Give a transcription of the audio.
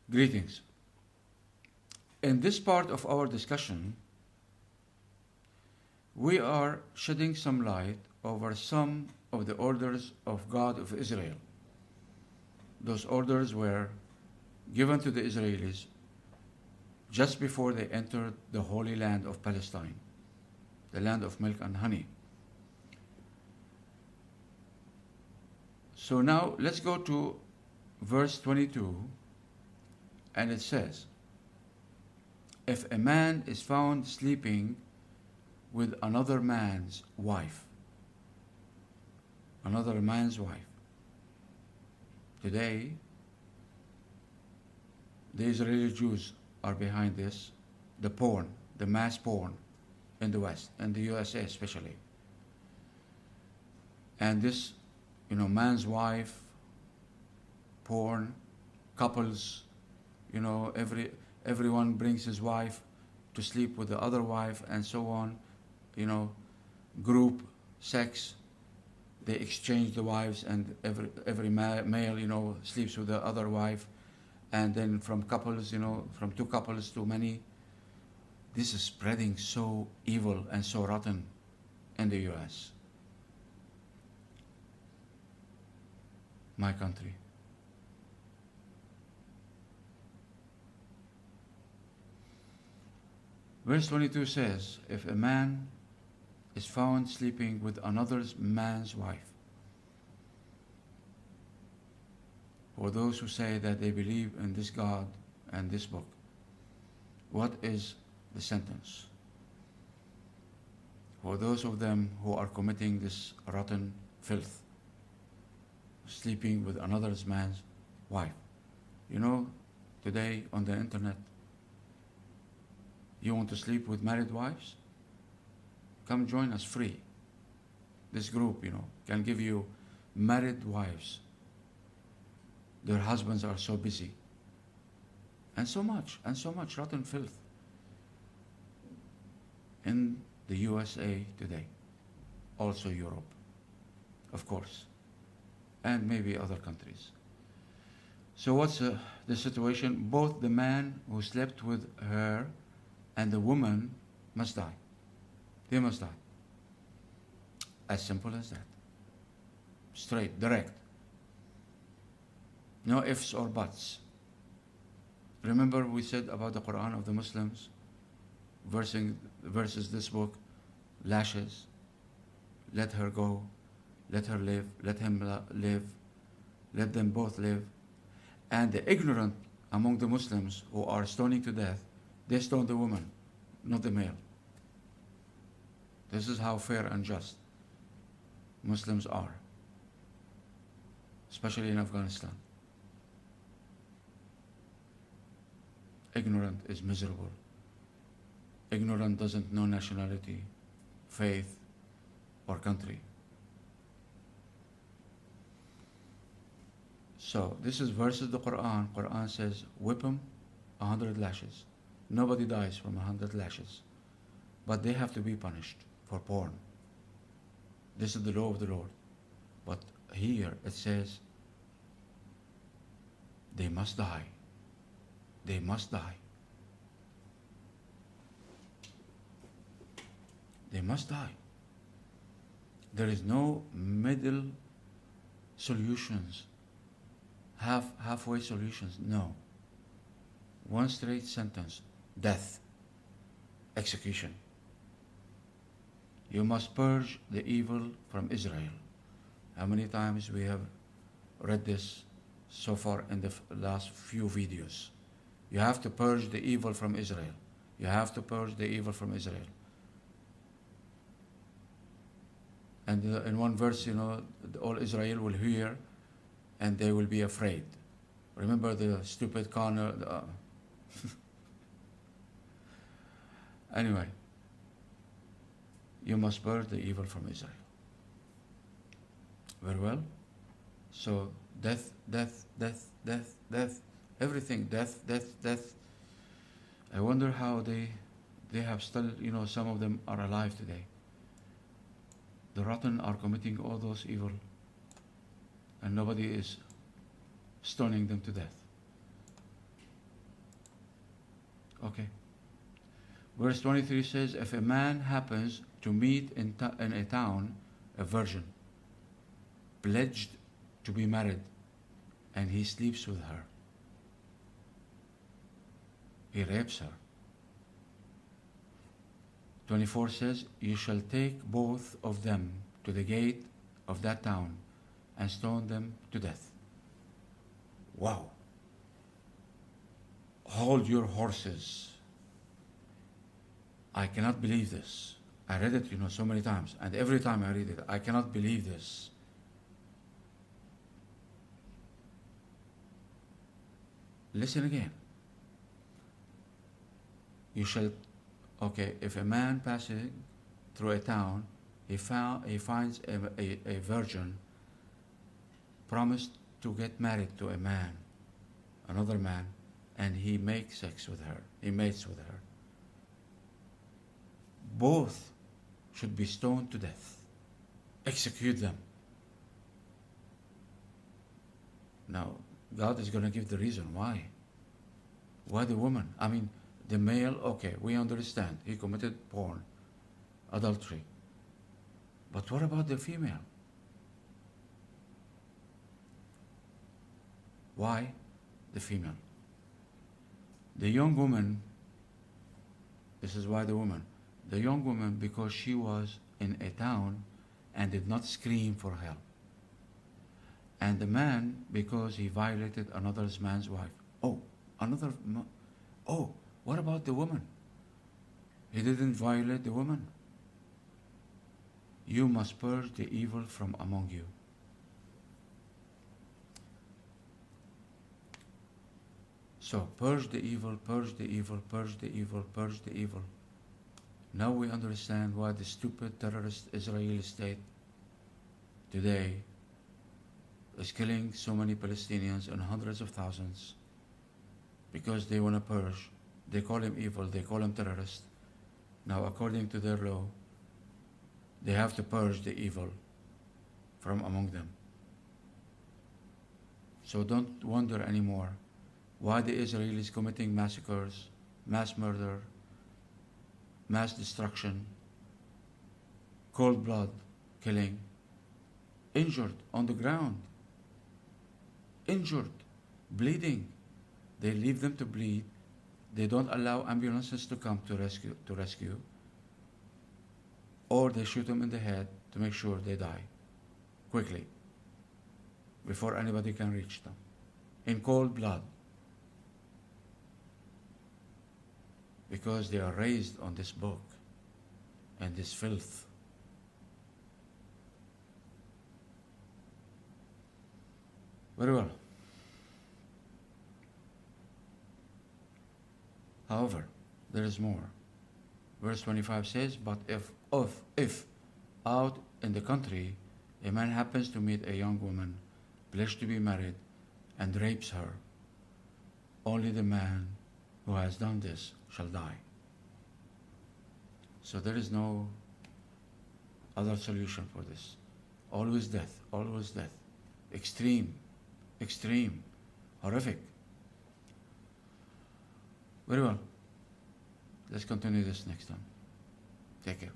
Greetings. In this part of our discussion, we are shedding some light over some of the orders of God of Israel. Those orders were given to the Israelis just before they entered the Holy Land of Palestine, the land of milk and honey. So now let's go to verse 22, and it says, "If a man is found sleeping with another man's wife," another man's wife. Today, the Israeli Jews are behind this, the porn, the mass porn in the West, and the USA especially. And this, man's wife, porn, couples, everyone brings his wife to sleep with the other wife and so on, group sex. They exchange the wives, and every male, sleeps with the other wife, and then from couples, from two couples to many. This is spreading so evil and so rotten in the US, my country. Verse 22 says, "If a man is found sleeping with another man's wife," for those who say that they believe in this God and this book, what is the sentence? For those of them who are committing this rotten filth, sleeping with another man's wife. Today on the internet, you want to sleep with married wives? Come join us free. This group, can give you married wives. Their husbands are so busy. And so much rotten filth in the USA today. Also Europe, of course, and maybe other countries. So what's the situation? Both the man who slept with her and the woman must die. They must die. As simple as that. Straight, direct. No ifs or buts. Remember we said about the Quran of the Muslims, versus this book, lashes, let her go, let her live, let him live, let them both live. And the ignorant among the Muslims who are stoning to death, they stone the woman, not the male. This is how fair and just Muslims are, especially in Afghanistan. Ignorant is miserable. Ignorant doesn't know nationality, faith, or country. So this is versus the Quran. Quran says, whip them 100 lashes. Nobody dies from 100 lashes. But they have to be punished for porn. This is the law of the Lord. But here it says, they must die. They must die. They must die. There is no middle solutions, halfway solutions. No. One straight sentence: death, execution. You must purge the evil from Israel. How many times we have read this so far in the last few videos? You have to purge the evil from Israel. You have to purge the evil from Israel. And in one verse, all Israel will hear and they will be afraid. Remember the stupid Connor? Anyway, you must purge the evil from Israel. Very well. So death, death, death, death, death, everything, death, death, death. I wonder how they have still, some of them are alive today. The rotten are committing all those evil, and nobody is stoning them to death. Okay. Verse 23 says, if a man happens to meet in a town a virgin, pledged to be married, and he sleeps with her, he rapes her. 24 says, you shall take both of them to the gate of that town and stone them to death. Wow. Hold your horses. I cannot believe this. I read it, so many times, and every time I read it, I cannot believe this. Listen again. You shall, okay, if a man passing through a town, he finds a virgin promised to get married to a man, another man, and he makes sex with her, he mates with her. Both should be stoned to death. Execute them. Now, God is going to give the reason why. Why the woman? I mean, the male, okay, we understand. He committed porn, adultery. But what about the female? Why the female? The young woman, this is why the woman. The young woman, because she was in a town and did not scream for help. And the man, because he violated another man's wife. Oh, what about the woman? He didn't violate the woman. You must purge the evil from among you. So, purge the evil, purge the evil, purge the evil, purge the evil. Now we understand why the stupid terrorist Israeli state today is killing so many Palestinians and hundreds of thousands because they want to purge. They call him evil, they call him terrorist. Now, according to their law, they have to purge the evil from among them. So don't wonder anymore why the Israelis committing massacres, mass murder, mass destruction, cold blood killing, injured on the ground, injured, bleeding. They leave them to bleed. They don't allow ambulances to come to rescue, or they shoot them in the head to make sure they die quickly before anybody can reach them, in cold blood, because they are raised on this book and this filth. Very well. However, there is more. Verse 25 says, but if out in the country a man happens to meet a young woman pledged to be married and rapes her, only the man who has done this shall die. So there is no other solution for this. Always death, always death. Extreme, extreme, horrific. Very well. Let's continue this next time. Take care.